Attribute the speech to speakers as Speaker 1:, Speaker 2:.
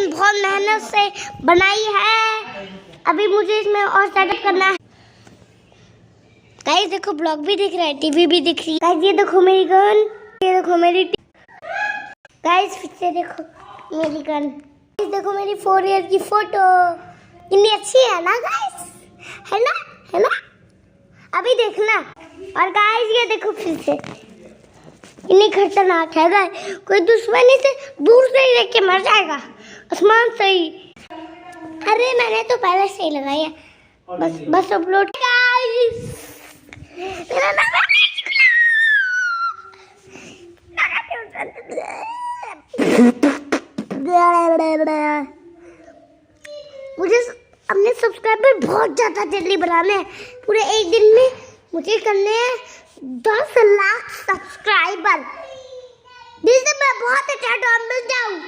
Speaker 1: मैंने बहुत मेहनत से बनाई है। अभी मुझे इसमें और सेटअप करना है। गाइस देखो ब्लॉग भी दिख रहा है, टीवी भी दिख रही है। गाइस ये देखो मेरी गन, ये देखो मेरी गाइस फिर से देखो मेरी गन। गाइस देखो मेरी 4 ईयर की फोटो, कितनी अच्छी है ना गाइस, है ना, है ना। अभी देखना। और गाइस ये देखो फिर से कितनी खतरनाक है गाइस, कोई दुश्मनी से दूर से ही देख के मर जाएगा, आसमान से ही। अरे मैंने तो पहले से ही लगाई है, बस अपलोड। गाइस मेरा नाम मुझे अपने सब्सक्राइबर बहुत ज्यादा जल्दी बनाने हैं। पूरे एक दिन में मुझे करने हैं 10 लाख सब्सक्राइबर, जिससे मैं बहुत अच्छा डॉन बन जाऊं।